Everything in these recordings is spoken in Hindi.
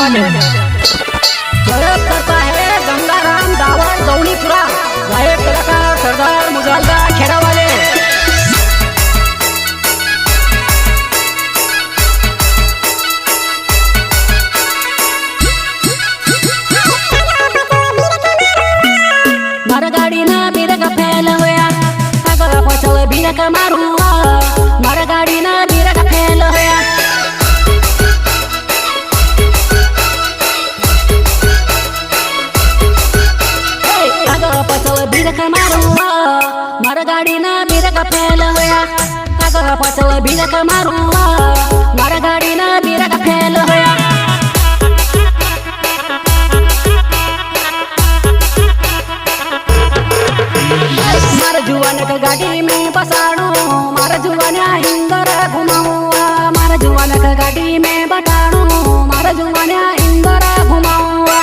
वाले प्रयोग करता है गंगाराम दावर दौनीपुरा, गायक कलाकार सरदार मुजालदा खेड़ा वाले। मारा गाड़ी ना बिरक फैल होया, अगला पछल बिरक मारूंगा, मारा गाड़ी ना बिरक फैल होया। अगला पछल बिरक मारूंगा, मारा गाड़ी ना बिरक फैल होया। अगला पछल बिरक मारूंगा, मारा गाड़ी ना बिरक फैल होया। मारा जुआन का गाड़ी में बसाड़ो, मारा जुआन इंदर घुमाऊंगा, मारा जुआन का गाड़ी में बटाड़ो, मारा जुआन इंदर घुमाऊंगा।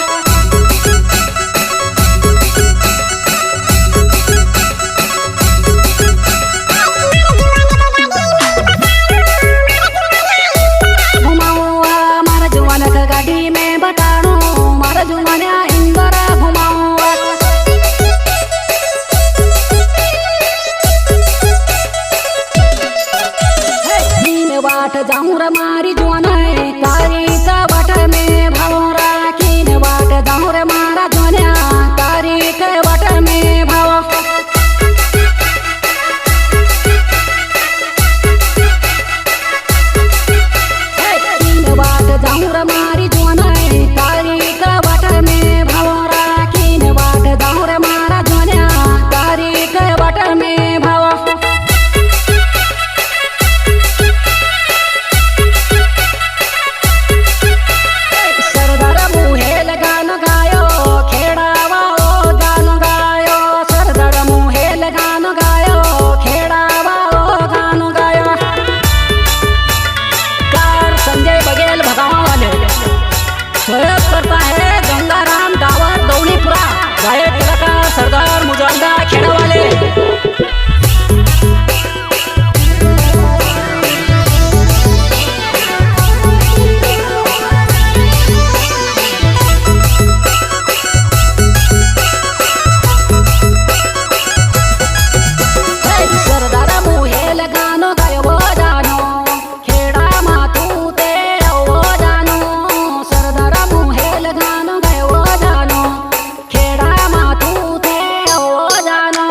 घुमाऊंगा मारा जुआन का गाड़ी में बटाड़ो, मारा जुआन इंदर घुमाऊंगा। बाट जाऊं रे मारी जुआन तारी का बाट में भावरा, किन बाट जाऊं रे मारा जुआनिया तारी के बाट में भाव। किन बाट जाऊं रे मारी जुआन तारी का बाट में भावरा, किन बाट जाऊं रे मारा जुआनिया तारी के बाट में भाव। प्रयोग करता है गंगाराम दावर दौनीपुरा, गायक कलाकार सरदार मुजालदा खेड़ा वाले। सरदार मुहे लगानो गायो जानो, खेड़ा मातू ते वो जानो। सरदार मुहे लगानो गायो जानो, खेड़ा मातू ते वो जानो।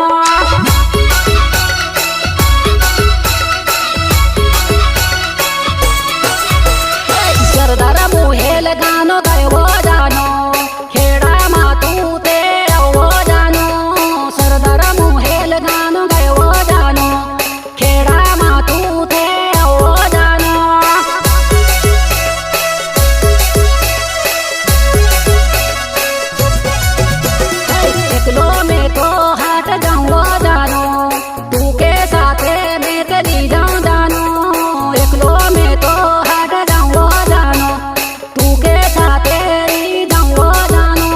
सरदार मुहे लगानो गायो जानो, खेड़ा मातू ते वो जानो। सरदार मुहे लगानो गायो जानो, खेड़ा मातू ते वो जानो। एकलो में तो हाट जाऊँ जानो, तू के साथे मैं तेरी जाऊँ जानो। एकलो में तो हाट जाऊँ जानो, तू के साथे जाऊँ जानो।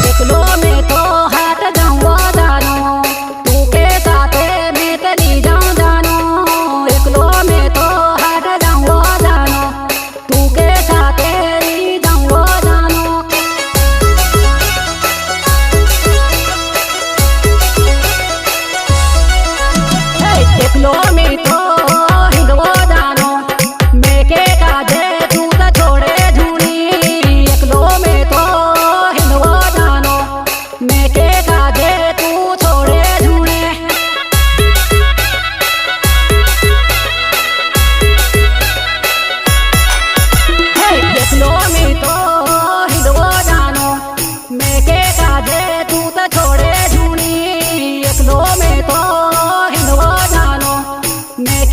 एकलो में तो हाट जाऊँ जानो, तू के साथे मैं तेरी जाऊँ जानो। एकलो में तो हाट जाऊँ जानो, तू के साथे जाऊँ जानो। एकलो में तो हिंदवो जानो, मैं के काजे तू तो छोड़े झूनी। एकलो में तो हिंदवो जानो, मैं के काजे तू छोड़े झूने। एकलो में तो हिंदवो जानो, मैं के काजे तू तो छोड़े झूनी। एकलो में तो हिंदवो जानो, मैं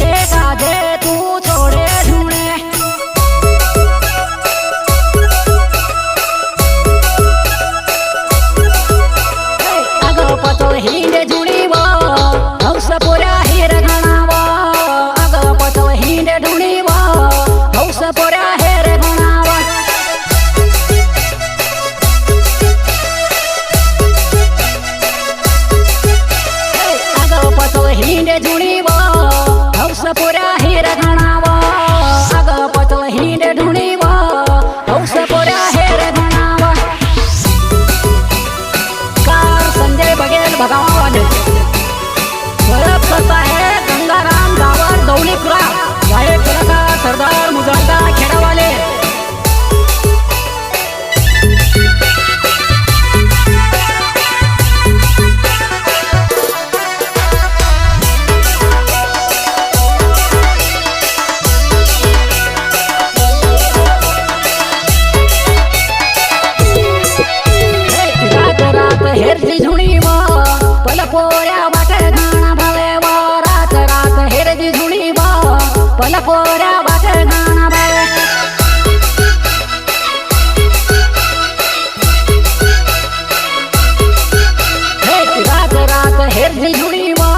पोऱ्या हेर घणावा अग पचल हिंड ढुणीवा हौस पोऱ्या हेर घणावा कार संजय बघेल भगवान भरत करता है गंगाराम गावर दौलीपुरा गायक कलाकार सरदार मुजरदा खेडावाले हेरजी झुणीवा पल पोऱ्या वाटे गाणा भावेवा रात रात हेरजी झुणीवा पल पोऱ्या वाटे गाणा भावे रात रात हेरजी झुणीवा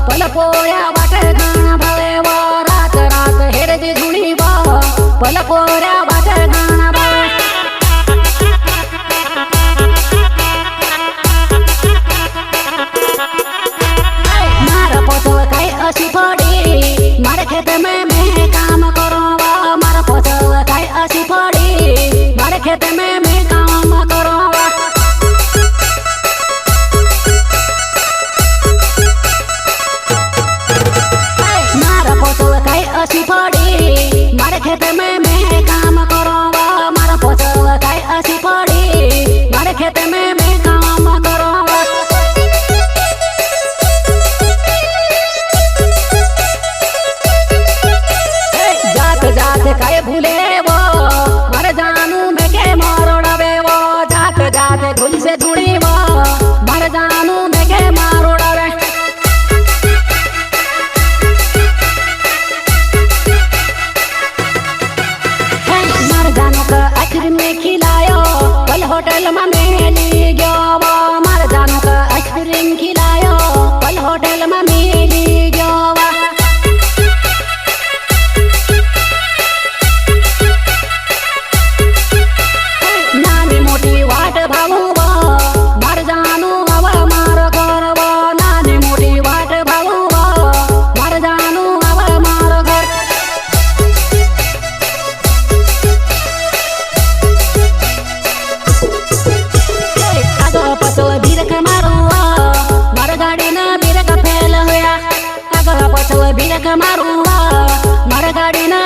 पल पोऱ्या वाटे गाणा भावेवा रात रात हेरजी झुणीवा पल पोऱ्या वाटे गाणा भावे असी पड़ी मारे खेत में मैं काम करूँगा मारा फसल खाई असी पड़ी मारे खेत में मैं काम करूँगा मारा फसल खाई असी पड़ी मारे खेत में मैं काम करूँगा मारा फसल खाई असी पड़ी मारे खेत में मैं काम करूँगा काय भूले वो मर जानू में के मारोड़ावे वो जात जात धुल से जुड़ी वो मर जानू में के मारोड़ावे मर जानू का आखिर में खिलायो कल होटल में मिली गयो वो मर जानू का आखिर में खिलायो कल होटल में मिली गयो बिरक मारूंगा मर गाड़ी ना